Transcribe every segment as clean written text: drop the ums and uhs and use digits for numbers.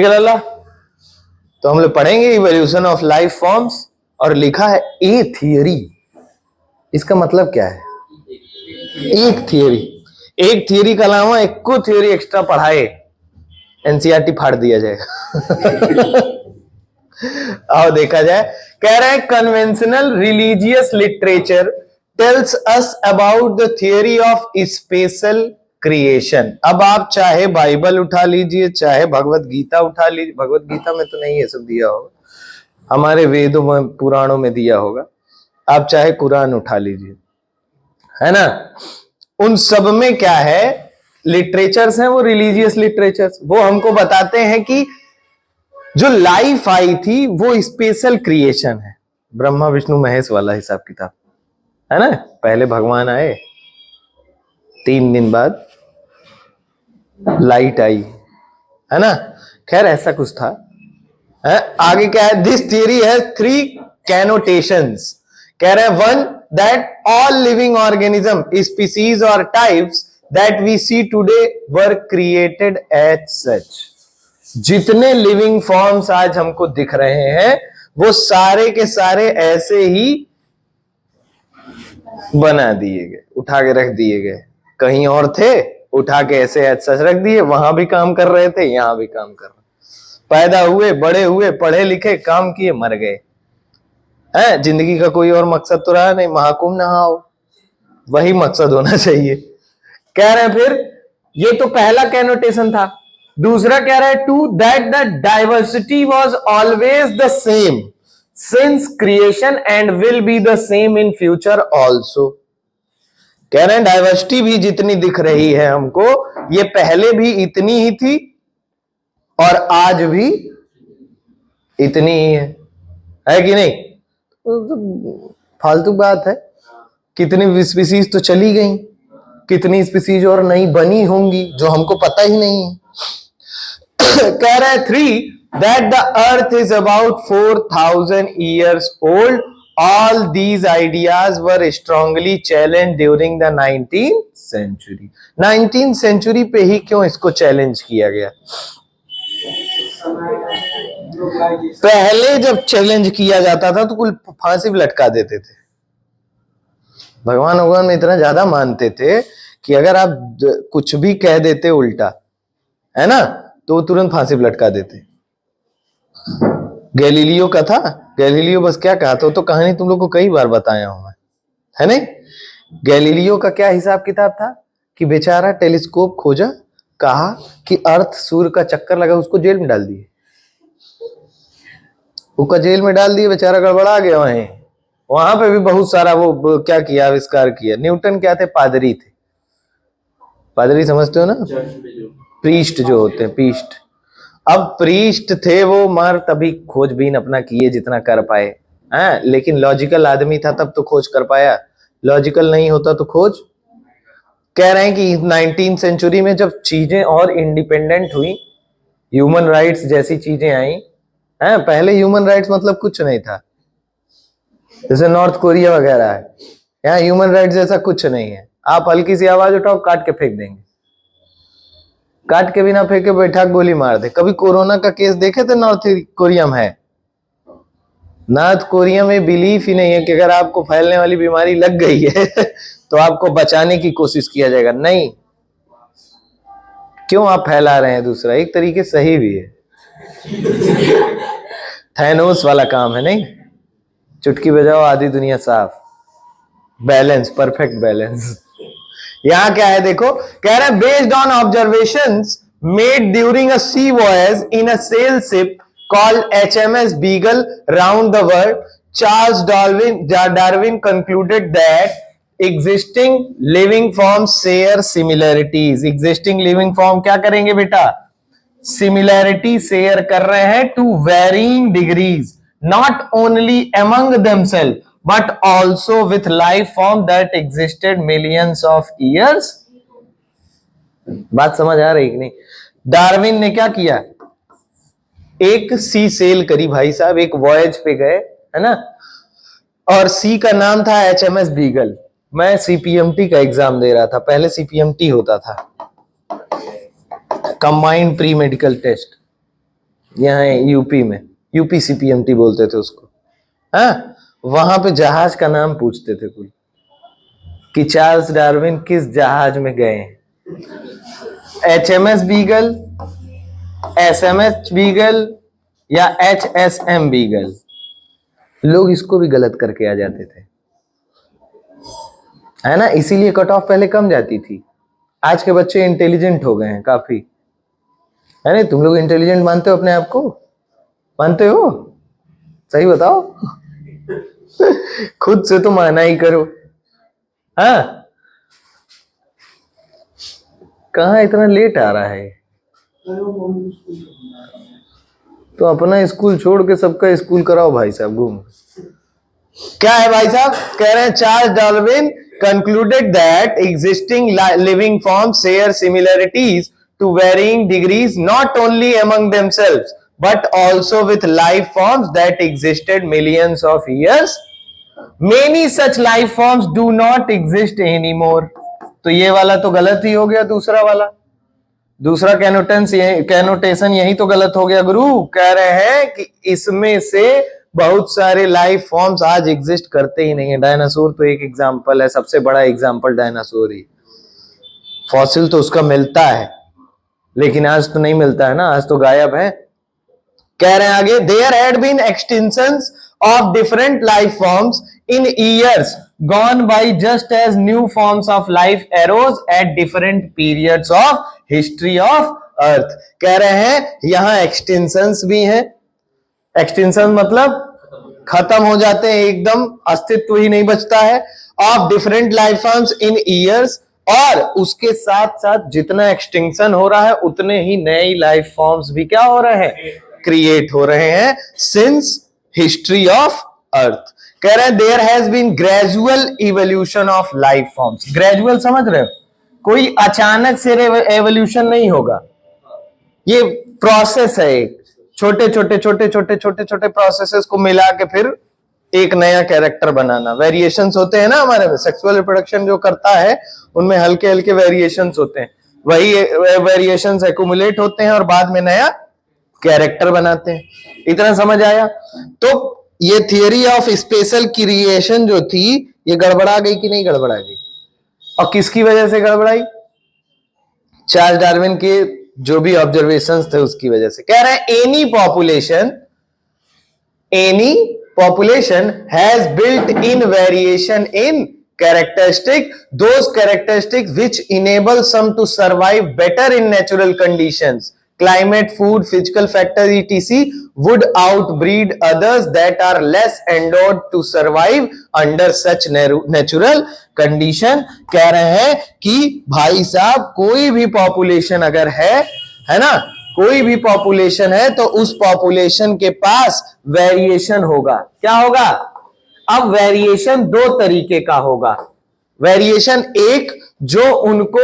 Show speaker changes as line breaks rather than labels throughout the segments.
अल्लाह। तो हम लोग पढ़ेंगे इवोल्यूशन ऑफ लाइफ फॉर्म्स, और लिखा है ए थियरी। इसका मतलब क्या है? एक थियरी। एक थियरी के अलावा एक को थियरी एक्स्ट्रा पढ़ाए, एनसीईआरटी फाड़ दिया जाएगा। आओ देखा जाए। कह रहे हैं conventional religious literature tells us about the theory of special creation. अब आप चाहे बाइबल उठा लीजिए, चाहे भगवत गीता उठा लीजिए। भगवत गीता में तो नहीं है सब दिया होगा, हमारे वेदों में पुराणों में दिया होगा। आप चाहे कुरान उठा लीजिए, है ना। उन सब में क्या है, लिटरेचर्स हैं वो रिलीजियस लिटरेचर्स। वो हमको बताते हैं कि जो लाइफ आई थी वो स्पेशल क्रिएशन है, ब्रह्मा विष्णु महेश वाला हिसाब किताब, है ना। पहले भगवान आए, 3 दिन बाद लाइट आई, है ना। खैर ऐसा कुछ था। आगे क्या है, दिस थियरी हैज 3 कैनोटेशंस। कह रहे हैं 1 that all living organism species और types that we see today were created as such. जितने लिविंग फॉर्म्स आज हमको दिख रहे हैं वो सारे के सारे ऐसे ही बना दिए गए, उठा के रख दिए गए। कहीं और थे, उठा के ऐसे सच रख दिए, वहां भी काम कर रहे थे, यहां भी काम कर रहे। पैदा हुए, बड़े हुए, पढ़े लिखे, काम किए, मर गए। है जिंदगी का कोई और मकसद तो रहा नहीं, महाकुंभ नहाओ, वही मकसद होना चाहिए। कह रहे हैं फिर, ये तो पहला कैनोटेशन था। दूसरा कह रहा है 2 that the diversity was always the same since creation and will be the same in future also. कह रहे हैं डाइवर्सिटी भी जितनी दिख रही है हमको, ये पहले भी इतनी ही थी और आज भी इतनी ही है कि नहीं? फालतू बात है। कितनी स्पीसीज तो चली गई, कितनी स्पीसीज और नई बनी होंगी जो हमको पता ही नहीं है। कह रहा है 3 that the earth is about 4000 years old. All these ideas were strongly challenged during the 19th century. 19th century पे ही क्यों इसको चैलेंज किया गया? पहले जब चैलेंज किया जाता था तो कुल फांसी भी लटका देते थे। भगवान में इतना ज्यादा मानते थे कि अगर आप कुछ भी कह देते उल्टा, है ना, तो तुरंत फांसी पे लटका देते। गैलीलियो का था, गैलीलियो बस क्या कहा था, तो कहानी तुम लोग को कई बार बताया हूं मैं, है नहीं। गैलीलियो का क्या हिसाब किताब था कि बेचारा टेलीस्कोप खोजा, कहा कि अर्थ सूर्य का चक्कर लगा, उसको जेल में डाल दिए। उसका जेल में डाल दिए, बेचारा गड़बड़ा गया। वहां पे भी बहुत सारा वो क्या किया, आविष्कार किया। न्यूटन क्या थे, पादरी थे। पादरी समझते हो ना, प्रीस्ट जो होते हैं, प्रीस्ट। अब प्रीस्ट थे वो, मर तभी खोजबीन अपना किए जितना कर पाए, हैं। लेकिन लॉजिकल आदमी था तब तो खोज कर पाया, लॉजिकल नहीं होता तो खोज। कह रहे हैं कि 19th सेंचुरी में जब चीजें और इंडिपेंडेंट हुई, ह्यूमन राइट्स जैसी चीजें आई, हैं। पहले ह्यूमन राइट्स मतलब कुछ नहीं था, जैसे नॉर्थ कोरिया वगैरह है। यहाँ ह्यूमन राइट्स जैसा कुछ नहीं है। आप हल्की सी आवाज उठाओ, काट के फेंक देंगे। काट के बिना फेंके बैठा गोली मार दे। कभी कोरोना का केस देखे थे नॉर्थ कोरिया में? है नॉर्थ कोरिया में बिलीफ ही नहीं है कि अगर आपको फैलने वाली बीमारी लग गई है तो आपको बचाने की कोशिश किया जाएगा। नहीं, क्यों आप फैला रहे हैं दूसरा? एक तरीके सही भी है, थैनोस वाला काम है, नहीं। चुटकी बजाओ आधी दुनिया साफ, बैलेंस, परफेक्ट बैलेंस। यहां क्या है देखो, कह रहा है based on observations made during a sea voyage in a sail ship called HMS Beagle round the world, Charles Darwin concluded that existing living forms share similarities. Existing living form क्या करेंगे बेटा? सिमिलैरिटी शेयर कर रहे हैं to varying degrees, not only among themselves but also with life form that existed millions of years. बात समझ आ रही कि नहीं? डार्विन ने क्या किया, एक सी सेल करी भाई साहब, एक वॉयज पे गए, है ना, और सी का नाम था HMS बीगल। मैं CPMT का एग्जाम दे रहा था, पहले CPMT होता था, कंबाइंड प्री मेडिकल टेस्ट। यहाँ यूपी में, यूपी CPMT बोलते थे उसको, हाँ, वहां पे जहाज का नाम पूछते थे कोई कि चार्ल्स डार्विन किस जहाज में गए हैं, HMS बीगल, SMS बीगल या HSM बीगल। लोग इसको भी गलत करके आ जाते थे, है ना, इसीलिए कट ऑफ पहले कम जाती थी। आज के बच्चे इंटेलिजेंट हो गए हैं काफी, है ना। तुम लोग इंटेलिजेंट मानते हो अपने आप को? मानते हो? सही बताओ। खुद से तो माना ही करो। हाँ, कहाँ इतना लेट आ रहा है? तो अपना स्कूल छोड़ के सबका स्कूल कराओ भाई साहब, घूम। क्या है भाई साहब? कह रहे हैं Charles Darwin concluded that existing living forms share similarities to varying degrees not only among themselves but also with life forms that existed millions of years. Many such life forms do not exist anymore. तो ये वाला तो गलत ही हो गया, दूसरा वाला, दूसरा कैनोटेशन यही तो गलत हो गया गुरु। कह रहे हैं कि इसमें से बहुत सारे लाइफ फॉर्म्स आज एग्जिस्ट करते ही नहीं है। डायनासोर तो एक एग्जांपल है, सबसे बड़ा एग्जांपल डायनासोर ही। फॉसिल तो उसका मिलता है, लेकिन आज तो नहीं मिलता है ना, आज तो गायब है। कह रहे हैं आगे, there had been extinctions of different life forms in years gone by just as new forms of life arose at different periods of history of earth. कह रहे हैं यहां एक्सटिंक्शंस भी हैं। एक्सटिंक्शन मतलब खत्म हो जाते हैं, एकदम अस्तित्व ही नहीं बचता है। Of different life forms in years, और उसके साथ साथ जितना एक्सटिंक्शन हो रहा है उतने ही नए लाइफ फॉर्म्स भी क्या हो रहे हैं? क्रिएट हो रहे हैं सिंस हिस्ट्री ऑफ अर्थ। कह रहे हैं there has been gradual evolution of life forms. Gradual समझ रहे हो? कोई अचानक से एवोल्यूशन नहीं होगा, ये प्रोसेस है एक, छोटे छोटे छोटे छोटे छोटे छोटे प्रोसेसेस को मिला के फिर एक नया कैरेक्टर बनाना। वेरिएशंस होते हैं ना हमारे में, सेक्सुअल रिप्रोडक्शन जो करता है उनमें हल्के हल्के वेरिएशंस होते हैं, वही वेरिएशंस एक्युमुलेट होते हैं और बाद में नया कैरेक्टर बनाते हैं। इतना समझ आया? तो ये थियरी ऑफ स्पेशल क्रिएशन जो थी ये गड़बड़ा गई कि नहीं गड़बड़ा गई? और किसकी वजह से गड़बड़ाई? चार्ल्स डार्विन के जो भी ऑब्जर्वेशंस थे उसकी वजह से। कह रहे हैं any population has built in variation in characteristic, those characteristics which enable some to survive better in natural conditions, climate, food, physical factors etc. would outbreed others that are less endowed to survive under such natural condition। कह रहे हैं कि भाई साहब कोई भी population अगर है ना, कोई भी पॉपुलेशन है तो उस पॉपुलेशन के पास वेरिएशन होगा। क्या होगा? अब वेरिएशन दो तरीके का होगा। वेरिएशन एक जो उनको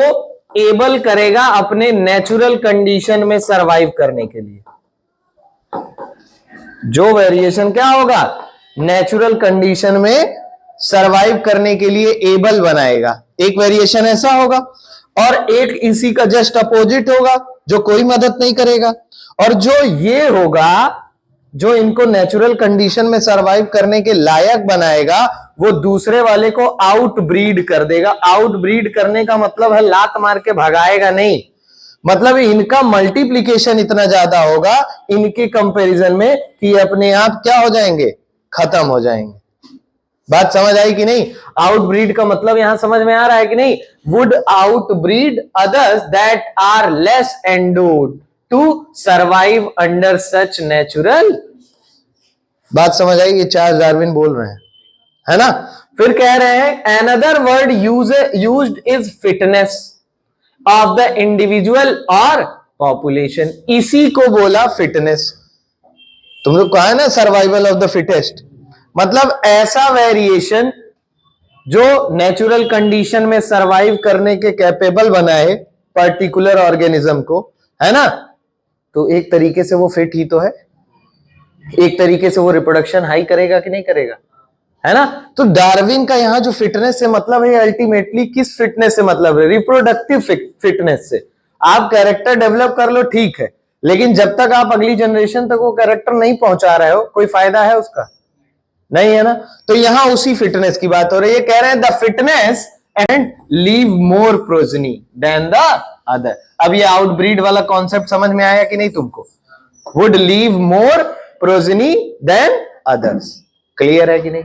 एबल करेगा अपने नेचुरल कंडीशन में सरवाइव करने के लिए। जो वेरिएशन क्या होगा? नेचुरल कंडीशन में सरवाइव करने के लिए एबल बनाएगा। एक वेरिएशन ऐसा होगा, और एक इसी का जस्ट अपोजिट होगा जो कोई मदद नहीं करेगा। और जो ये होगा जो इनको नेचुरल कंडीशन में सरवाइव करने के लायक बनाएगा वो दूसरे वाले को आउट ब्रीड कर देगा। आउट ब्रीड करने का मतलब है लात मार के भगाएगा नहीं, मतलब इनका मल्टीप्लिकेशन इतना ज्यादा होगा इनके कंपैरिजन में कि अपने आप क्या हो जाएंगे? खत्म हो जाएंगे। बात समझ आई कि नहीं? आउट ब्रीड का मतलब यहां समझ में आ रहा है कि नहीं? Would outbreed others that are less endowed to survive under such natural. बात समझ आई? ये चार्ल्स डार्विन बोल रहे हैं, है ना। फिर कह रहे हैं another word used is fitness of the individual और पॉपुलेशन। इसी को बोला फिटनेस। तुम लोग कहा है ना सर्वाइवल ऑफ द फिटेस्ट, मतलब ऐसा वेरिएशन जो नेचुरल कंडीशन में सरवाइव करने के कैपेबल बनाए पर्टिकुलर ऑर्गेनिज्म को, है ना। तो एक तरीके से वो फिट ही तो है, एक तरीके से वो रिप्रोडक्शन हाई करेगा कि नहीं करेगा, है ना। तो डार्विन का यहां जो फिटनेस से मतलब है, अल्टीमेटली किस फिटनेस से मतलब है? रिप्रोडक्टिव फिटनेस से। आप कैरेक्टर डेवलप कर लो ठीक है, लेकिन जब तक आप अगली जनरेशन तक वो कैरेक्टर नहीं पहुंचा रहे हो, कोई फायदा है उसका? नहीं है ना। तो यहां उसी फिटनेस की बात हो रही है। कह रहे हैं the fitness and leave more progeny than the other. अब ये आउटब्रीड वाला कॉन्सेप्ट समझ में आया कि नहीं तुमको? Would leave more progeny than others. Clear है कि नहीं?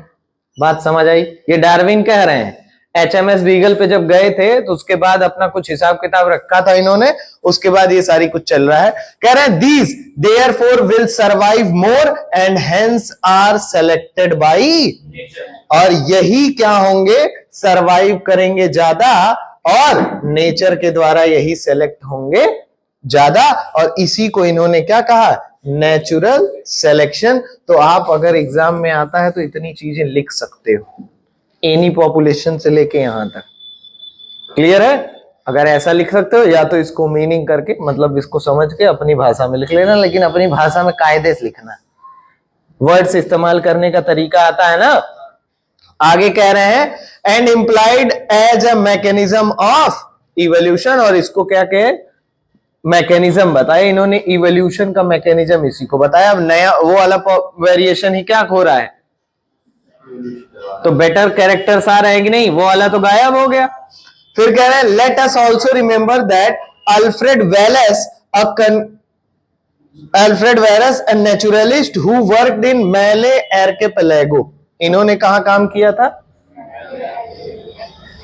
बात समझ आई? ये डार्विन कह रहे हैं। HMS बीगल पे जब गए थे तो उसके बाद अपना कुछ हिसाब किताब रखा था इन्होंने, उसके बाद ये सारी कुछ चल रहा है। कह रहे हैं these therefore will survive more and hence are selected by, और यही क्या होंगे? सर्वाइव करेंगे ज्यादा, और नेचर के द्वारा यही सेलेक्ट होंगे ज्यादा। और इसी को इन्होंने क्या कहा? Natural selection. तो आप अगर एग्जाम में आता है तो इतनी चीजें लिख सकते हो, एनी पॉपुलेशन से लेके यहां तक। क्लियर है? अगर ऐसा लिख सकते हो, या तो इसको मीनिंग करके, मतलब इसको समझ के अपनी भाषा में लिख लेना, लेकिन अपनी भाषा में कायदे से लिखना, वर्ड्स इस्तेमाल करने का तरीका आता है ना। आगे कह रहे हैं and implied as a mechanism of evolution, और इसको क्या कहे? मैकेनिज्म बताया इन्होंने, इवोल्यूशन का मैकेनिज्म इसी को बताया। अब नया वो वाला वेरिएशन ही क्या हो रहा है? तो बेटर कैरेक्टर्स आ रहे हैं कि नहीं? वो वाला तो गायब हो गया। फिर कह रहे हैं let us also remember that Alfred Wallace a naturalist who worked in Malay archipelago। इन्होंने कहां काम किया था?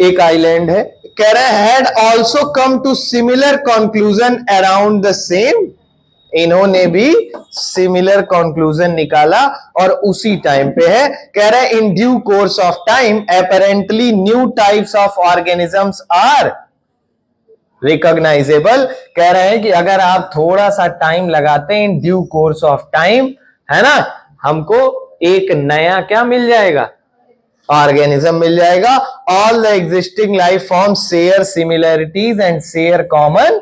एक आइलैंड है। कह रहे हैं had also come to similar conclusion around the same. इन्होंने भी सिमिलर कंक्लूजन निकाला और उसी टाइम पे है। कह रहे हैं in due course of time apparently new types of organisms are recognisable. कह रहे हैं कि अगर आप थोड़ा सा टाइम लगाते हैं, in due course of time, है ना, हमको एक नया क्या मिल जाएगा? ऑर्गेनिज्म मिल जाएगा। All the existing life forms share similarities and share common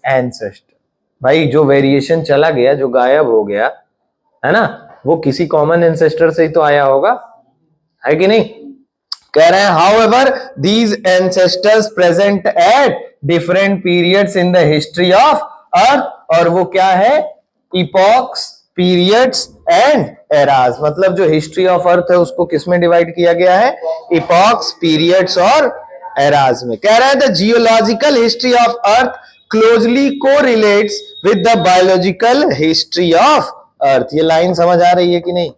ancestor. भाई जो वेरिएशन चला गया, जो गायब हो गया, है ना, वो किसी कॉमन एंसेस्टर से ही तो आया होगा, है कि नहीं? कह रहे हैं however these ancestors present at different periods in the history of अर्थ, और वो क्या है? Epochs, periods and eras. मतलब जो हिस्ट्री ऑफ अर्थ है उसको किसमें डिवाइड किया गया है? इपॉक्स, पीरियड्स और एराज में। कह रहा है the geological history of earth closely correlates with the biological history of अर्थ। ये लाइन समझ आ रही है कि नहीं?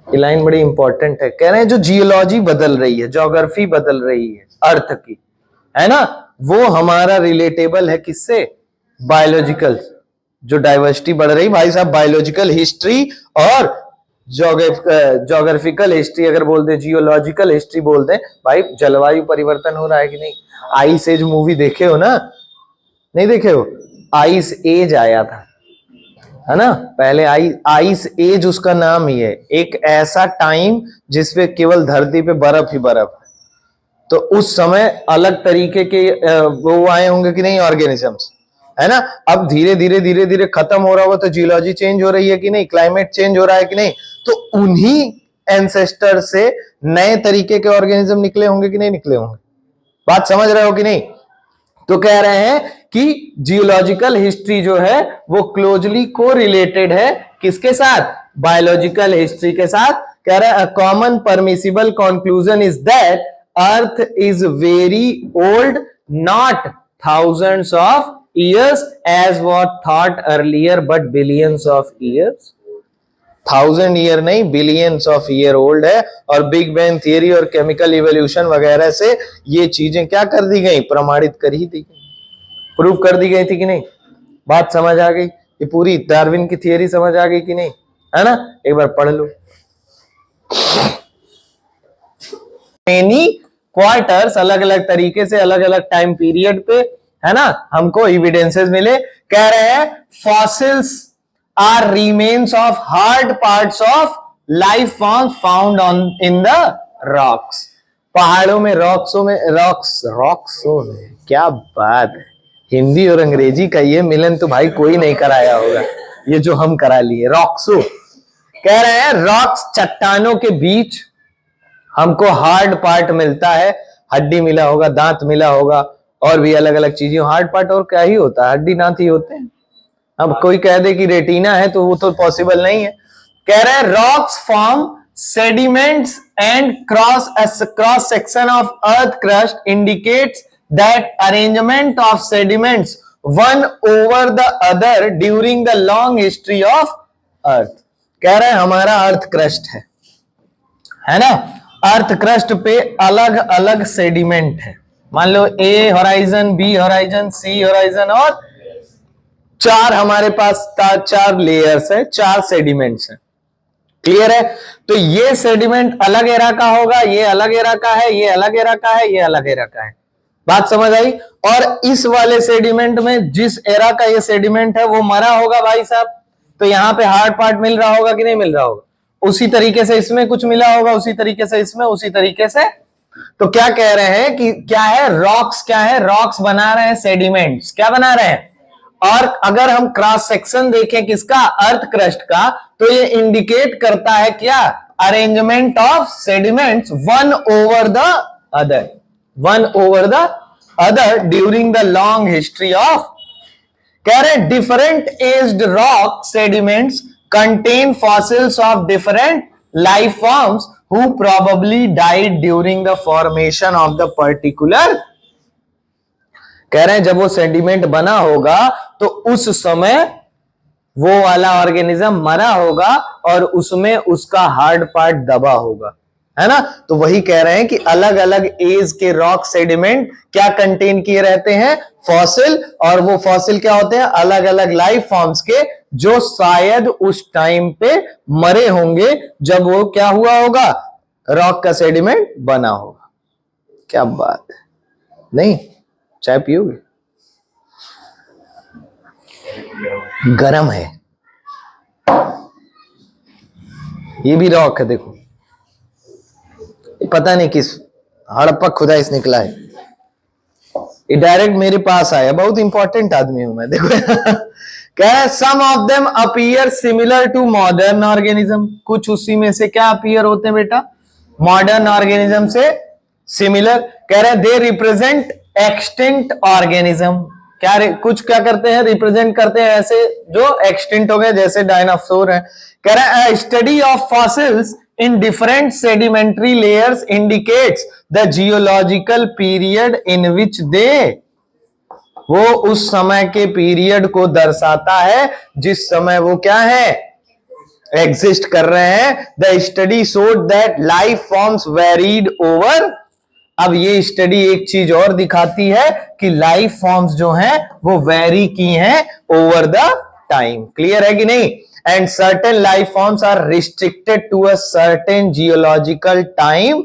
ये लाइन बड़ी इंपॉर्टेंट है। कह रहे हैं जो जियोलॉजी बदल रही है, ज्योग्राफी बदल रही है अर्थ की, है ना, वो हमारा रिलेटेबल है किससे? बायोलॉजिकल। जो डाइवर्सिटी बढ़ रही, भाई साहब, बायोलॉजिकल हिस्ट्री और ज्योग्राफिकल हिस्ट्री अगर बोल दे, जियोलॉजिकल हिस्ट्री बोल दे, भाई जलवायु परिवर्तन हो रहा है कि नहीं? आइस एज मूवी देखे हो ना? नहीं देखे हो? आइस एज आया था, है ना, पहले आइस एज उसका नाम ही है। एक ऐसा टाइम जिसपे केवल धरती पे बर्फ ही बर्फ है। तो उस समय अलग तरीके के वो आए होंगे कि नहीं ऑर्गेनिजम्स, है ना। अब धीरे धीरे खत्म हो रहा होगा तो जियोलॉजी चेंज हो रही है कि नहीं? क्लाइमेट चेंज हो रहा है कि नहीं? तो उन्हीं एंसेस्टर से नए तरीके के ऑर्गेनिज्म निकले होंगे कि नहीं निकले होंगे? बात समझ रहे हो कि नहीं? तो कह रहे हैं कि जियोलॉजिकल हिस्ट्री जो है वो क्लोजली को रिलेटेड है किसके साथ? बायोलॉजिकल हिस्ट्री के साथ। कह रहे हैं common permissible conclusion is that earth is very old, not thousands of years as what thought earlier, but billions of years. 1000 year नहीं, बिलियंस ऑफ ईयर ओल्ड है। और बिग बैंग थियरी और chemical evolution वगैरह से ये चीजें क्या कर दी गई? प्रमाणित कर ही दी गई, प्रूव कर दी गई थी कि नहीं? बात समझ आ गई? ये पूरी डार्विन की थियरी समझ आ गई कि नहीं? है ना, एक बार पढ़ लो। मेनी क्वार्टर्स, अलग अलग तरीके से अलग अलग टाइम पीरियड पे, है ना, हमको एविडेंसेस मिले। कह रहे हैं fossils are remains of hard parts of life forms found on in the rocks। पहाड़ों में, रॉक्सों में, रॉक्सों में, क्या बात है, हिंदी और अंग्रेजी का ये मिलन तो भाई कोई नहीं कराया होगा, ये जो हम करा लिए। रॉक्सो कह रहे हैं रॉक्स, चट्टानों के बीच हमको हार्ड पार्ट मिलता है, हड्डी मिला होगा, दांत मिला होगा, और भी अलग अलग चीजें। हार्ड पार्ट और क्या ही होता है? हड्डी दांत ही होते हैं, अब कोई कह दे कि रेटिना है तो वो तो पॉसिबल नहीं है। कह रहे हैं rocks form sediments and cross section of earth crust indicates that arrangement of sediments one over the other during the long history of earth. कह रहे हैं हमारा अर्थ क्रस्ट है ना, अर्थ क्रस्ट पे अलग अलग सेडिमेंट है। मान लो A horizon, B horizon, C horizon और चार हमारे पास चार लेयर्स है, चार सेडिमेंट्स हैं। क्लियर है? तो ये सेडिमेंट अलग एरा का होगा, ये अलग एरा का है, ये अलग एरा का है, ये अलग एरा का है। बात समझ आई? और इस वाले सेडिमेंट में जिस एरा का ये सेडिमेंट है वो मरा होगा भाई साहब, तो यहां पे हार्ड पार्ट मिल रहा होगा कि नहीं मिल रहा होगा? उसी तरीके से इसमें कुछ मिला होगा, उसी तरीके से इसमें, उसी तरीके से। तो क्या कह रहे हैं कि क्या है रॉक्स, क्या है रॉक्स बना रहे हैं, सेडिमेंट्स क्या बना रहे हैं। और अगर हम क्रॉस सेक्शन देखें किसका, अर्थ क्रस्ट का, तो ये इंडिकेट करता है क्या, arrangement of sediments one over the other, one over the other during the long history of. कह रहे different aged rock sediments contain fossils of different life forms who probably died during the formation of the particular। कह रहे हैं जब वो sediment बना होगा तो उस समय वो वाला ऑर्गेनिज्म मरा होगा और उसमें उसका हार्ड पार्ट दबा होगा, है ना। तो वही कह रहे हैं कि अलग अलग एज के रॉक सेडिमेंट क्या कंटेन किए रहते हैं, फॉसिल। और वो फॉसिल क्या होते हैं, अलग अलग लाइफ फॉर्म्स के, जो शायद उस टाइम पे मरे होंगे जब वो क्या हुआ होगा, रॉक का सेडिमेंट बना होगा। क्या बात है, नहीं चाय पियोगे? गरम है, ये भी रॉक है देखो, पता नहीं किस हड़प्पा खुदा इस निकला है, ये डायरेक्ट मेरे पास आया, बहुत इंपॉर्टेंट आदमी हूं मैं देखो। क्या है, some of them appear similar to modern organism, कुछ उसी में से क्या अपीयर होते हैं बेटा, मॉडर्न ऑर्गेनिज्म से सिमिलर। कह रहे हैं दे रिप्रेजेंट एक्सटिंक्ट ऑर्गेनिज्म, क्या कुछ क्या करते हैं, रिप्रेजेंट करते हैं ऐसे जो एक्सटिंक्ट हो गए, जैसे डायनासोर है। कह रहे हैं study of fossils in different sedimentary layers indicates the geological period in which they, वो उस समय के पीरियड को दर्शाता है जिस समय वो क्या है, एग्जिस्ट कर रहे हैं। The study showed that life forms varied over. अब ये स्टडी एक चीज और दिखाती है कि लाइफ फॉर्म्स जो हैं वो वेरी की हैं ओवर द टाइम। क्लियर है कि नहीं? And certain life forms are restricted to a certain geological time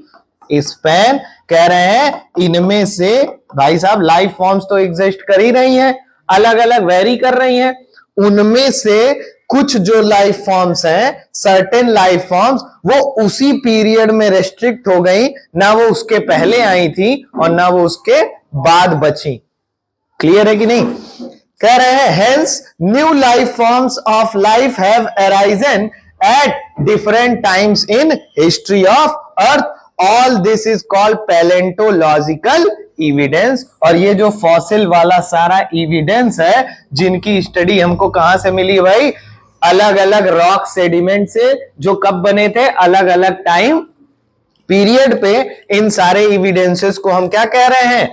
span। कह रहे हैं इनमें से भाई साहब लाइफ फॉर्म्स तो एग्जिस्ट कर ही रही हैं, अलग अलग वेरी कर रही हैं, उनमें से कुछ जो लाइफ फॉर्म्स हैं, सर्टेन लाइफ फॉर्म्स, वो उसी पीरियड में रेस्ट्रिक्ट हो गई, ना वो उसके पहले आई थी और ना वो उसके बाद बची। क्लियर है कि नहीं? कह रहे हैं hence new life forms of life have arisen at different times in history of earth. All this is called palaeontological evidence. और ये जो फॉसिल वाला सारा एविडेंस है, जिनकी स्टडी हमको कहां से मिली भाई, अलग अलग रॉक सेडिमेंट से, जो कब बने थे, अलग अलग टाइम पीरियड पे। इन सारे एविडेंसेस को हम क्या कह रहे हैं,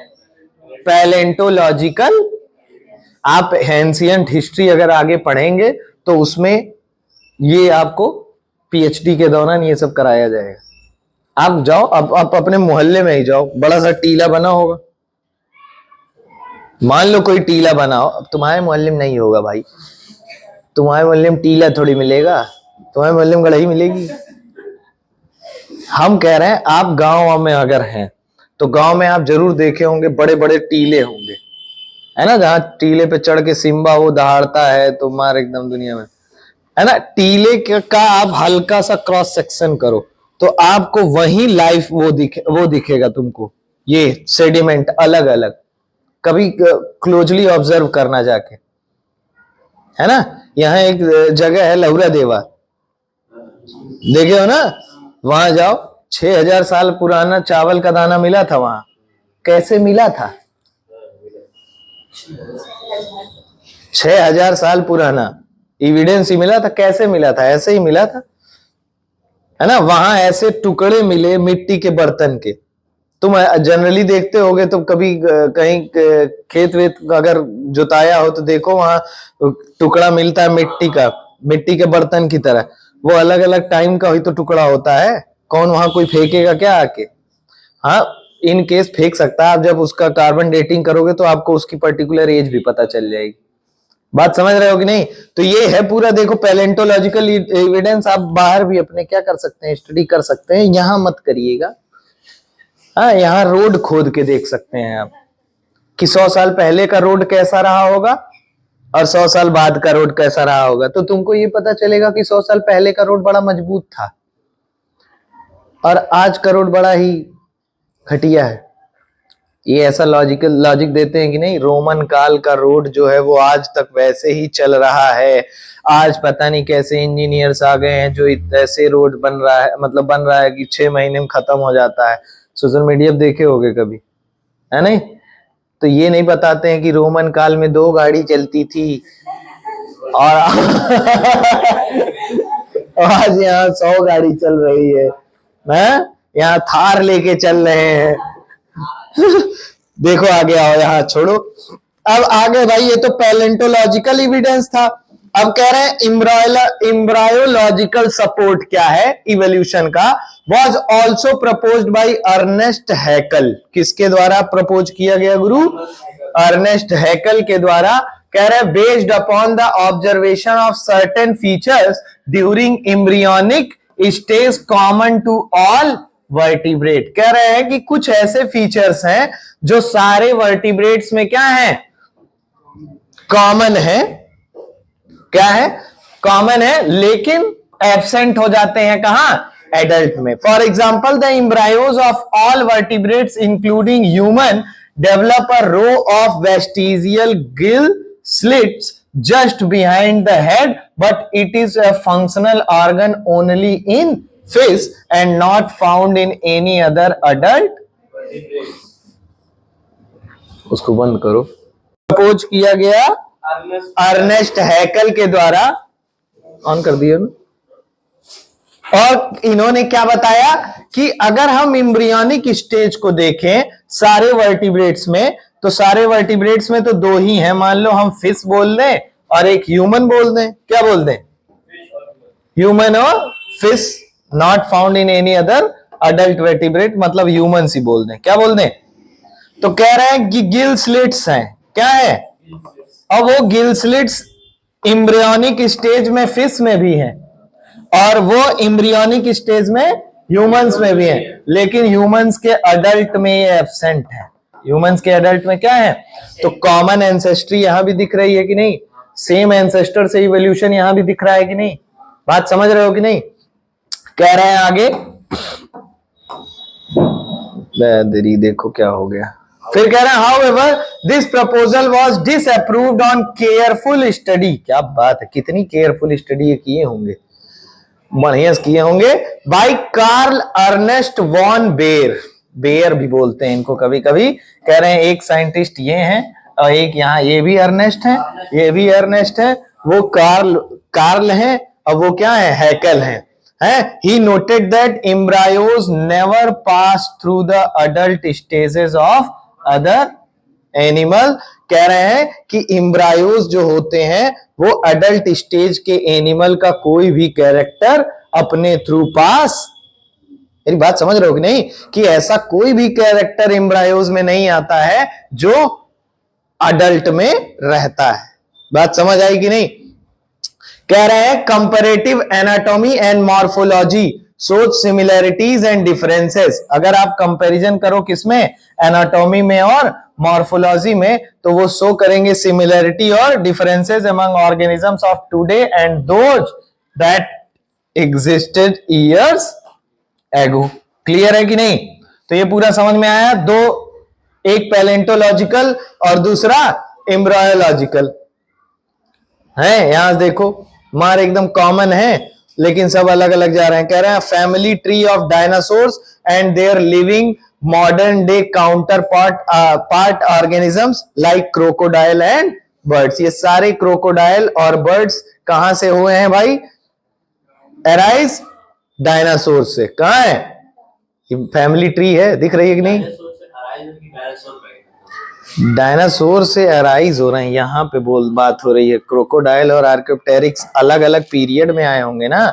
पैलेंटोलॉजिकल। आप एंशिएंट हिस्ट्री अगर आगे पढ़ेंगे तो उसमें ये आपको पीएचडी के दौरान ये सब कराया जाएगा। आप जाओ, आप अपने मोहल्ले में ही जाओ, बड़ा सा टीला बना होगा, मान लो कोई टीला बनाओ, अब तुम्हारे मोहल्ले में नहीं होगा भाई, तुम्हारे मोहल्ले में टीला थोड़ी मिलेगा, तुम्हारे मोहल्ले में गढ़ई मिलेगी। हम कह रहे हैं आप गांव में अगर हैं तो गांव में आप जरूर देखे होंगे बड़े बड़े टीले होंगे, है ना, जहां टीले पे चढ़ के सिम्बा वो दहाड़ता है तो मार एकदम दुनिया में, है ना। टीले का आप हल्का सा क्रॉस सेक्शन करो तो आपको वही लाइफ वो दिखेगा तुमको, ये सेडिमेंट अलग अलग। कभी क्लोजली ऑब्जर्व करना जाके, है ना। यहाँ एक जगह है लहुरा देवा, देखे हो ना, वहां जाओ, 6000 साल पुराना चावल का दाना मिला था वहां। कैसे मिला था? 6,000 साल पुराना एविडेंस ही मिला था। कैसे मिला था? ऐसे ही मिला था, है ना। वहां ऐसे टुकड़े मिले मिट्टी के बर्तन के। तुम जनरली देखते होगे तो कभी कहीं खेत वेत अगर जुताया हो तो देखो वहां टुकड़ा मिलता है मिट्टी का, मिट्टी के बर्तन की तरह। वो अलग अलग टाइम का ही तो टुकड़ा होता है। कौन वहां कोई फेंकेगा क्या आके? हाँ, इन केस फेंक सकता है। आप जब उसका कार्बन डेटिंग करोगे तो आपको उसकी पर्टिकुलर एज भी पता चल जाएगी। बात समझ रहे हो कि नहीं? तो ये है पूरा, देखो पैलेंटोलॉजिकल एविडेंस। आप बाहर भी अपने क्या कर सकते हैं, स्टडी कर सकते हैं। यहां मत करिएगा। हाँ, यहाँ रोड खोद के देख सकते हैं आप कि 100 साल पहले का रोड कैसा रहा होगा और 100 साल बाद का रोड कैसा रहा होगा। तो तुमको ये पता चलेगा कि 100 साल पहले का रोड बड़ा मजबूत था और आज का रोड बड़ा ही घटिया है। ये ऐसा लॉजिक देते हैं कि नहीं, रोमन काल का रोड जो है वो आज तक वैसे ही चल रहा है। आज पता नहीं कैसे इंजीनियर्स आ गए हैं जो ऐसे रोड बन रहा है, मतलब बन रहा है कि 6 महीने में खत्म हो जाता है। सोशल मीडिया पे देखे होगे कभी, है नहीं? तो ये नहीं बताते हैं कि रोमन काल में 2 गाड़ी चलती थी और आज यहाँ 100 गाड़ी चल रही है। यहाँ थार लेके चल रहे हैं। देखो आगे आओ, यहाँ छोड़ो। अब आगे भाई, ये तो पैलेंटोलॉजिकल एविडेंस था। अब कह रहे हैं इम्ब्रायोलॉजिकल सपोर्ट क्या है इवोल्यूशन का, was also proposed by Ernest Haeckel. किसके द्वारा प्रपोज किया गया गुरु? अर्नेस्ट हैकल के द्वारा। कह रहे हैं based upon the observation of certain features during embryonic stage common to all vertebrate. कह रहे हैं कि कुछ ऐसे फीचर्स हैं जो सारे वर्टिब्रेट्स में क्या है? कॉमन है। क्या है? कॉमन है, लेकिन एब्सेंट हो जाते हैं कहां? एडल्ट में। For example the embryos of all vertebrates including human develop a row of vestigial gill slits just behind the head, but it is a functional organ only in fish and not found in any other adult। उसको बंद करो। Propose किया गया Ernest हैकल के द्वारा। On कर दिया ना? और इन्होंने क्या बताया कि अगर हम एम्ब्रियोनिक स्टेज को देखें सारे वर्टिब्रेट्स में, तो सारे वर्टिब्रेट्स में तो 2 ही हैं। मान लो हम फिश बोल दें और एक ह्यूमन बोल दें। क्या बोल दें? ह्यूमन और fish, not found in any other adult vertebrate, मतलब ह्यूमन ही बोल दें। क्या बोल दें? तो कह रहे हैं कि गिल स्लिट्स हैं। क्या है? और वो गिल स्लिट्स एम्ब्रियोनिक स्टेज में फिश में भी हैं और वो एम्ब्रियोनिक स्टेज में ह्यूमंस में भी हैं, लेकिन ह्यूमंस के अडल्ट में ये एब्सेंट है। ह्यूमंस के अडल्ट में क्या है? तो कॉमन एंसेस्ट्री यहां भी दिख रही है कि नहीं? सेम एंसेस्टर से इवोल्यूशन यहां भी दिख रहा है कि नहीं? बात समझ रहे हो कि नहीं? कह रहे हैं आगे, बेदरी देखो क्या हो गया। फिर कह रहे हैं however this proposal was disapproved on careful study. क्या बात है, कितनी केयरफुल स्टडी ये किए होंगे, बढ़िया किए होंगे। By Karl Ernst von Baer. Baer भी बोलते हैं इनको कभी कभी। कह रहे हैं एक साइंटिस्ट ये हैं और एक यहाँ ये भी अर्नेस्ट है, ये भी अर्नेस्ट है। वो कार्ल है और वो क्या है? हैकल है। He noted that embryos never pass through the adult stages of other animal। कह रहे हैं कि एम्ब्रायोज जो होते हैं वो अडल्ट स्टेज के एनिमल का कोई भी कैरेक्टर अपने थ्रू पास। मेरी बात समझ रहे हो कि नहीं? कि ऐसा कोई भी कैरेक्टर एम्ब्रायोज में नहीं आता है जो अडल्ट में रहता है। बात समझ आई कि नहीं? कह रहे हैं comparative anatomy and morphology shows similarities and differences. अगर आप कंपैरिजन करो किसमें? एनाटॉमी में और मॉर्फोलॉजी में, तो वो शो करेंगे सिमिलरिटी और differences among organisms of today and those that existed years ago. Clear है कि नहीं? तो ये पूरा समझ में आया। दो, एक पैलेंटोलॉजिकल और दूसरा एम्ब्रायोलॉजिकल है। यहां देखो मार एकदम कॉमन है लेकिन सब अलग अलग जा रहे हैं। कह रहे हैं family tree of dinosaurs and their living modern day counterpart organisms like crocodile and birds. ये सारे क्रोकोडाइल और बर्ड्स कहां से हुए हैं भाई? एराइज डायनासोर से। कहां है? फैमिली ट्री है, दिख रही है कि नहीं? डायनासोर से अराइज हो रहे हैं, यहां पे बात हो रही है। क्रोकोडाइल और आर्कियोप्टेरिक्स अलग अलग पीरियड में आए होंगे ना।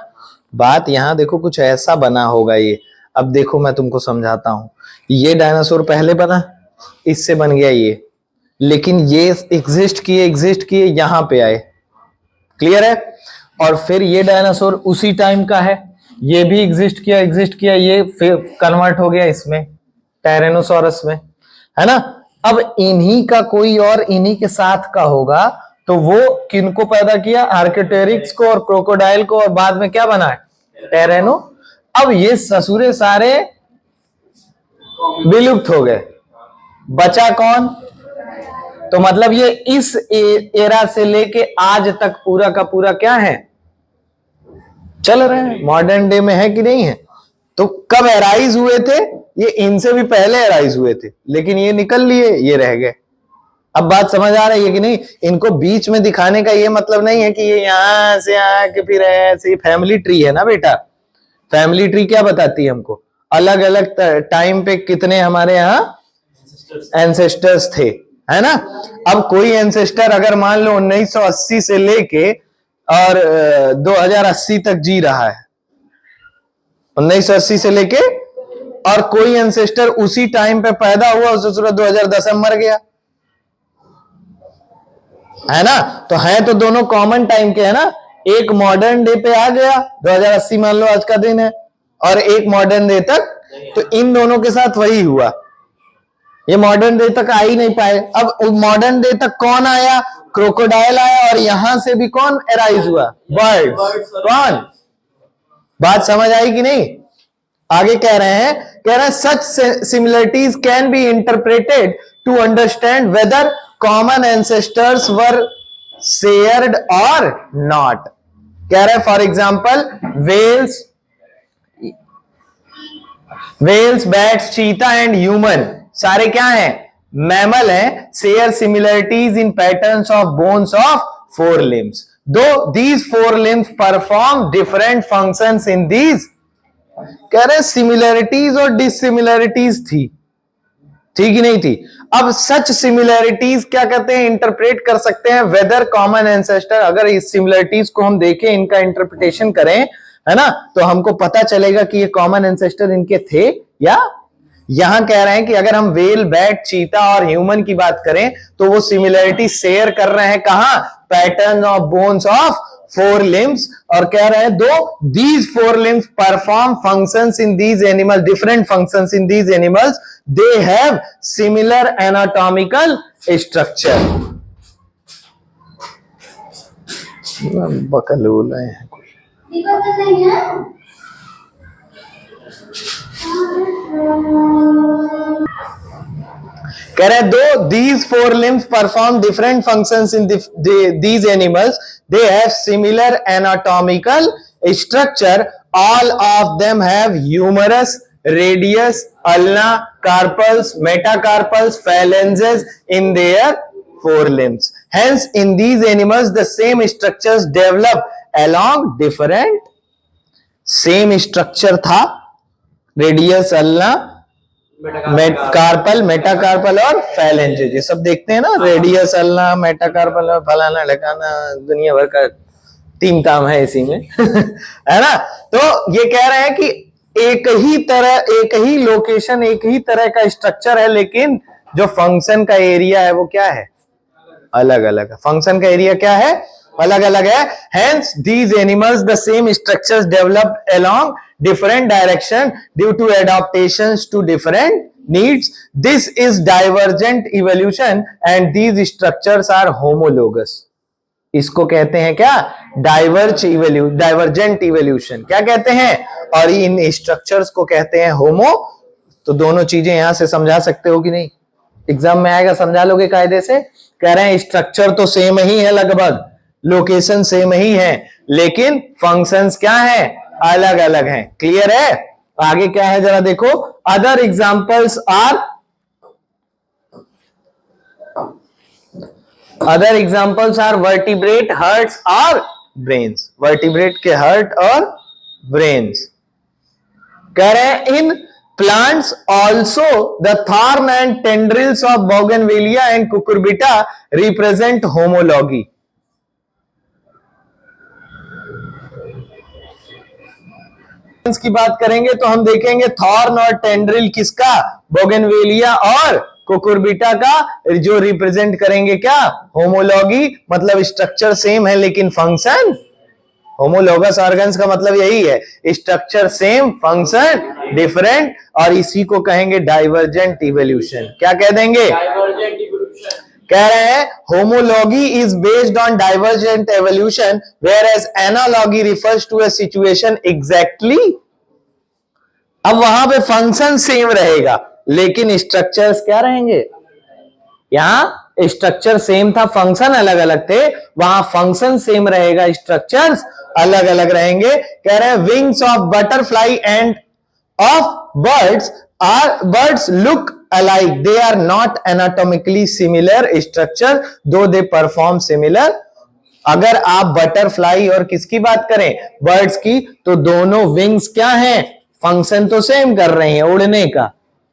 बात यहां देखो कुछ ऐसा बना होगा ये। अब देखो मैं तुमको समझाता हूं। ये डायनासोर पहले बना, इससे बन गया ये, लेकिन ये एग्जिस्ट किए यहां पे आए। क्लियर है? और फिर ये डायनासोर उसी टाइम का है, ये भी एग्जिस्ट किया, ये फिर कन्वर्ट हो गया इसमें, टायरेनोसॉरस में, है ना। अब इन्हीं का कोई और इन्हीं के साथ का होगा, तो वो किनको पैदा किया? आर्कियोप्टेरिक्स को और क्रोकोडाइल को, और बाद में क्या बना है? टेरेनो। अब ये ससुरे सारे विलुप्त हो गए, बचा कौन? तो मतलब ये इस एरा से लेके आज तक पूरा का पूरा क्या है? चल रहे हैं, मॉडर्न डे में है कि नहीं है। तो कब एराइज हुए थे? ये इनसे भी पहले एराइज हुए थे, लेकिन ये निकल लिए, ये रह गए। अब बात समझ आ रही है कि नहीं? इनको बीच में दिखाने का ये मतलब नहीं है कि ये यहां से आके फिर ऐसे। फैमिली ट्री है ना बेटा। फैमिली ट्री क्या बताती है हमको? अलग अलग टाइम पे कितने हमारे यहाँ एंसेस्टर्स थे, है ना। अब कोई एंसेस्टर अगर मान लो 1980 से लेके और 2080 तक जी रहा है, 1980 से लेके, और कोई एंसेस्टर उसी टाइम पे पैदा हुआ, उस 2010 में मर गया, है ना। तो है तो दोनों कॉमन टाइम के, है ना। एक मॉडर्न डे पे आ गया, 2080 मान लो आज का दिन है, और एक मॉडर्न डे तक, तो इन दोनों के साथ वही हुआ। ये मॉडर्न डे तक आ ही नहीं पाए। अब मॉडर्न डे तक कौन आया? क्रोकोडाइल आया, और यहां से भी कौन एराइज हुआ? बर्ड। कौन? बात समझ आई कि नहीं? आगे कह रहे हैं such similarities can be interpreted to understand whether common ancestors were shared और नॉट। कह रहे हैं for example whales, bats, cheetah and human सारे क्या हैं? मैमल हैं। Share similarities in patterns of bones of four limbs, though these four limbs perform different functions in these. कह रहे सिमिलरिटीज और डिसिमिलरिटीज थी ही नहीं थी। अब सच सिमिलरिटीज क्या कहते हैं? इंटरप्रेट कर सकते हैं वेदर कॉमन एंसेस्टर। अगर इस सिमिलरिटीज को हम देखें, इनका इंटरप्रिटेशन करें, है ना, तो हमको पता चलेगा कि ये कॉमन एंसेस्टर इनके थे या। यहां कह रहे हैं कि अगर हम वेल, बैट, चीता और ह्यूमन की बात करें, तो वो सिमिलरिटी शेयर कर रहे हैं कहां? Pattern of bones of four limbs. और कह रहे हैं though these four limbs perform functions in these animal, different functions in these animals, they have similar anatomical structure. बकलोल है कह रहे though these four limbs perform different functions in these animals, they have similar anatomical structure, all of them have humerus, radius, ulna, carpals, metacarpals, phalanges in their forelimbs. Hence, in these animals, the same structures develop along different, same structure था, radius, ulna, carpel, metacarpal और phalanges। ये सब देखते हैं ना, radius, ulna, metacarpal और फलाना ढकाना, दुनिया भर का टीम ताम है इसी में है ना। तो ये कह रहे हैं कि एक ही तरह, एक ही लोकेशन, एक ही तरह का स्ट्रक्चर है, लेकिन जो फंक्शन का एरिया है वो क्या है? अलग अलग है। फंक्शन का एरिया क्या है? अलग अलग है। Hence, these animals, the same structures developed along different direction due to adaptations to different needs. This is divergent evolution and these structures are homologous. इसको कहते हैं क्या? Divergent evolution. क्या कहते हैं? और इन स्ट्रक्चर्स को कहते हैं होमो। तो दोनों चीजें यहां से समझा सकते हो कि नहीं? एग्जाम में आएगा, समझा लोगे कायदे से। कह रहे हैं स्ट्रक्चर तो सेम ही है, लगभग लोकेशन सेम ही है, लेकिन फंक्शंस क्या है? अलग अलग हैं। क्लियर है? आगे क्या है जरा देखो। Other examples are other examples are vertebrate, hearts और ब्रेन्स। वर्टिब्रेट के हार्ट और ब्रेन्स। कह रहे हैं in plants also the thorn and tendrils of bougainvillea and cucurbita represent homology. की बात करेंगे तो हम देखेंगे थॉर्न और टेंड्रिल किसका, बोगनवेलिया और कुकुरबिटा का, जो रिप्रेजेंट करेंगे क्या, होमोलॉगी। मतलब स्ट्रक्चर सेम है लेकिन फंक्शन, होमोलोगस ऑर्गन्स का मतलब यही है, स्ट्रक्चर सेम फंक्शन डिफरेंट, और इसी को कहेंगे डाइवर्जेंट इवोल्यूशन। क्या कह देंगे, डाइवर्जेंट इवोल्यूशन। कह रहे हैं homology is based on divergent evolution where as analogy refers to a situation exactly. अब वहां पे फंक्शन सेम रहेगा लेकिन स्ट्रक्चर्स क्या रहेंगे, यहां स्ट्रक्चर सेम था, फंक्शन अलग अलग थे, वहां फंक्शन सेम रहेगा, स्ट्रक्चर्स अलग अलग रहेंगे। कह रहे हैं wings of butterfly end of birds look alike, they are not anatomically similar structure though they perform similar। अगर आप बटरफ्लाई और किसकी बात करें, बर्ड्स की, तो दोनों विंग्स क्या हैं, फंक्शन तो सेम कर रहे हैं उड़ने का,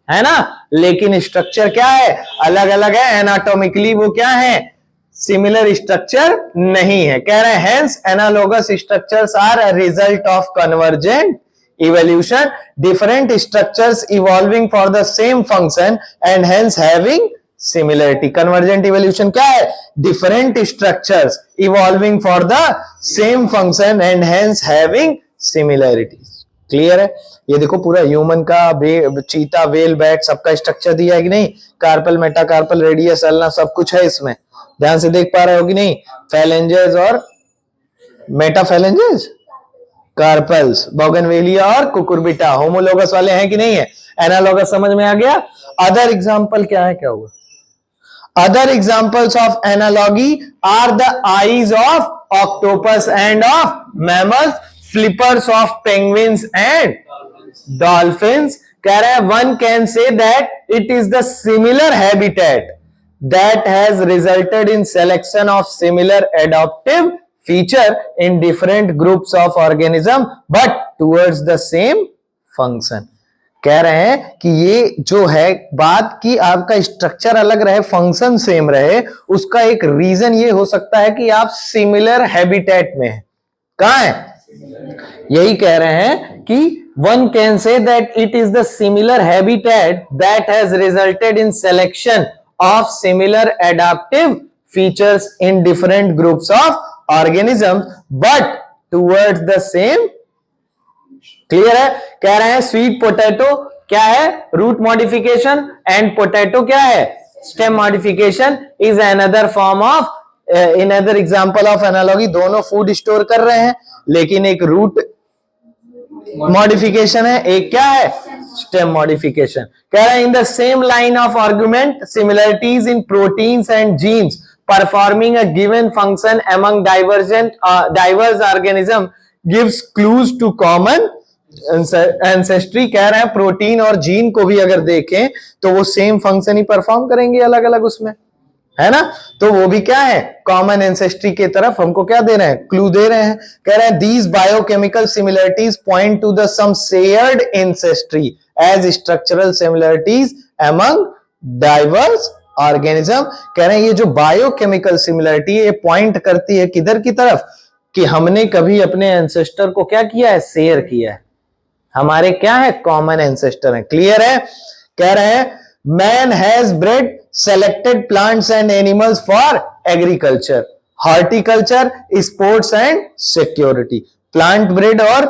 है ना, लेकिन स्ट्रक्चर क्या है, अलग अलग है। एनाटॉमिकली वो क्या है, सिमिलर स्ट्रक्चर नहीं है। कह रहे हैं hence analogous structures are a result of convergent evolution, different structures evolving for the same function and hence having similarity। convergent evolution क्या है, different structures evolving for the same function and hence having similarities। Clear है। ये देखो पूरा human का, चीता, well, bat, सबका structure दिया है कि नहीं, कार्पल, मेटाकार्पल, रेडियस, अल्ना, सब कुछ है इसमें, ध्यान से देख पा रहे हो कि नहीं। फैलेंजेस और मेटाफैलेंजेस, कार्पल्स, बोगनवेलिया और कुकुरबिटा होमोलोगस वाले हैं कि नहीं है, एनालोगस समझ में आ गया। अदर एग्जांपल क्या है, क्या हुआ, other examples of analogy are the eyes of octopus and of mammals, flippers of penguins and dolphins. कह रहे हैं one can say that it is the similar habitat that has resulted in selection of similar adaptive feature in different groups of organism but towards the same function। कह रहे हैं कि ये जो है बात की आपका स्ट्रक्चर अलग रहे, फंक्शन सेम रहे, उसका एक रीजन ये हो सकता है कि आप सिमिलर हैबिटेट में हैं। कहां है, यही कह रहे हैं कि one can say that it is the similar habitat that has resulted in selection of similar adaptive features in different groups of organisms but towards the same। Clear है। कह रहे हैं स्वीट पोटैटो क्या है, रूट मॉडिफिकेशन, एंड पोटैटो क्या है, stem modification, is another form of, another example of analogy. दोनों food store कर रहे हैं लेकिन एक रूट मॉडिफिकेशन है, एक क्या है, स्टेम मॉडिफिकेशन। कह रहे हैं in the same line of argument similarities in proteins and genes performing a given function among diverse organism gives clues to common ancestry। कह रहे हैं प्रोटीन और जीन को भी अगर देखें तो वो सेम फंक्शन ही परफॉर्म करेंगे अलग अलग उसमें, है ना, तो वो भी क्या है, कॉमन एंसेस्ट्री की तरफ हमको क्या दे रहे हैं, क्लू दे रहे हैं। कह रहे हैं these biochemical similarities point to the same shared ancestry as structural similarities among diverse organism. कह रहे हैं ये जो बायोकेमिकल सिमिलरिटी है ये पॉइंट करती है किधर की तरफ, कि हमने कभी अपने एंसेस्टर को क्या किया है, शेयर किया है, हमारे क्या है, कॉमन एंसेस्टर है। क्लियर है। कह रहे हैं man has bread selected plants and animals for agriculture, horticulture, sports and security. Plant breed और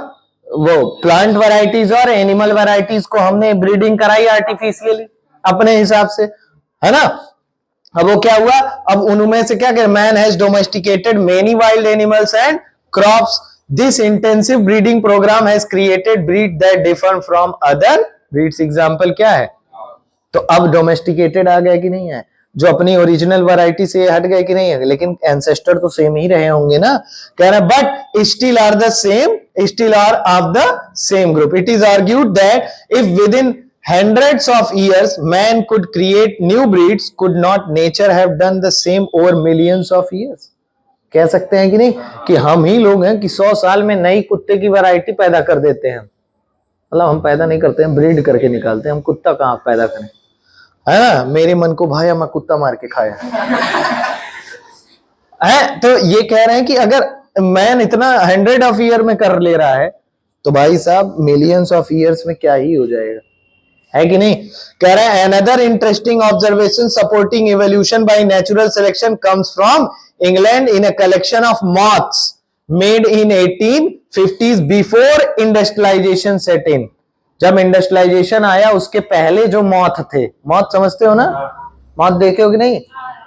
वो प्लांट वैरायटीज और एनिमल वैरायटीज को हमने ब्रीडिंग कराई आर्टिफिशियली अपने हिसाब से, है ना। अब वो क्या हुआ, अब उनमें से क्या, man has domesticated many wild animals and crops, this intensive breeding programme has created breed that differ from other breeds. Example क्या है, तो अब डोमेस्टिकेटेड आ गया कि नहीं है, जो अपनी ओरिजिनल वैरायटी से हट गए कि नहीं है, लेकिन एंसेस्टर तो सेम ही रहे होंगे ना। कह रहा है but still are the same, still are of the same group. It is argued that if within hundreds of years man could create new breeds, could not nature have done the same over millions of years? कह सकते हैं कि नहीं कि हम ही लोग हैं कि 100 साल में नई कुत्ते की वैरायटी पैदा कर देते हैं। मतलब हम पैदा नहीं करते हैं, ब्रीड करके निकालते हैं। हम कुत्ता कहाँ पैदा करें, है ना? मेरे मन को भाया, मैं कुत्ता मार के खाया है। तो ये कह रहे हैं कि अगर मैन इतना 100 ऑफ ईयर में कर ले रहा है तो भाई साहब मिलियंस ऑफ ईयर्स में क्या ही हो जाएगा, है कि नहीं? कह रहे हैं another interesting observation supporting evolution by natural selection comes from England in a collection of moths made in 1850s before industrialisation set in. जब इंडस्ट्रियलाइजेशन आया उसके पहले जो मॉथ थे, मॉथ समझते हो ना? मॉथ देखे हो कि नहीं?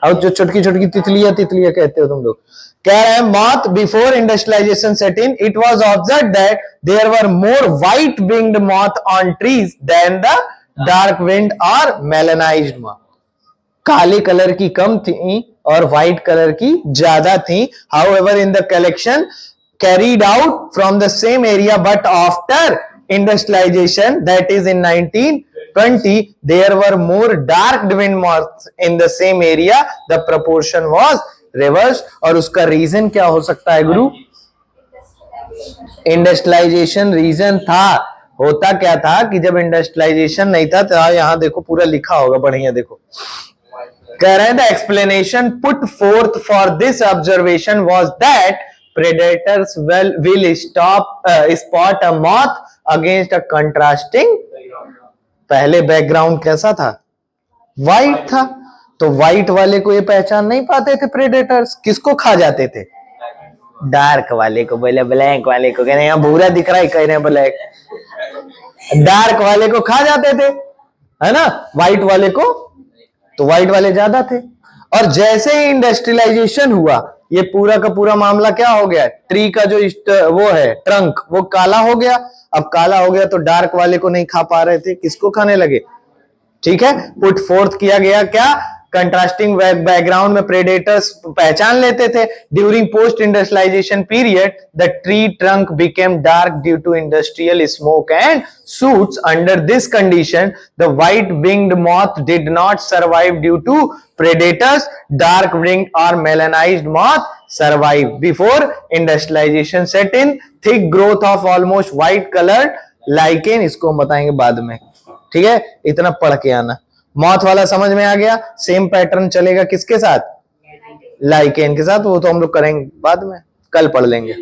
और जो छोटकी छोटकी तितलियां कहते हो तुम लोग, कह रहे हैं moth before industrialisation set in it was observed that there were more white winged moth on trees than the dark winged और मेलानाइज्ड मॉथ। काले कलर की कम थी और व्हाइट कलर की ज्यादा थी। However in the collection carried out from the same area but after industrialization, that is in 1920, there were more dark winged moths in the same area. The proportion was reversed. और उसका reason क्या हो सकता है गुरु? Industrialisation reason था। होता क्या था कि जब इंडस्ट्रियलाइजेशन नहीं था तो यहां देखो पूरा लिखा होगा, बढ़िया देखो। कह रहे हैं the explanation put fourth for this observation was that predators will spot a moth against a contrasting। पहले बैकग्राउंड कैसा था? व्हाइट था। तो व्हाइट वाले को ये पहचान नहीं पाते थे प्रेडेटर्स, किसको खा जाते थे? डार्क वाले को। बोले ब्लैक वाले को, कह रहे हैं भूरा दिख रहा है, कह रहे हैं ब्लैक। डार्क वाले को खा जाते थे, है ना? व्हाइट वाले को, तो व्हाइट वाले ज्यादा थे। और जैसे ही इंडस्ट्रियलाइजेशन हुआ ये पूरा का पूरा मामला क्या हो गया? ट्री का जो वो है ट्रंक, वो काला हो गया। अब काला हो गया तो डार्क वाले को नहीं खा पा रहे थे, किसको खाने लगे? ठीक है, पुट फोर्थ किया गया क्या? कंट्रास्टिंग बैकग्राउंड में प्रेडेटर्स पहचान लेते थे। During post industrialisation period the tree trunk became dark due to industrial smoke and soots. Under this condition the white winged moth did not survive due to predators, dark winged or melanized moth survive before industrialization set in। thick growth of almost white colored lichen, इसको हम बताएंगे बाद में, ठीक है? इतना पढ़ के आना। मॉथ वाला समझ में आ गया? सेम पैटर्न चलेगा किसके साथ? लाइकेन के साथ। वो तो हम लोग करेंगे बाद में, कल पढ़ लेंगे।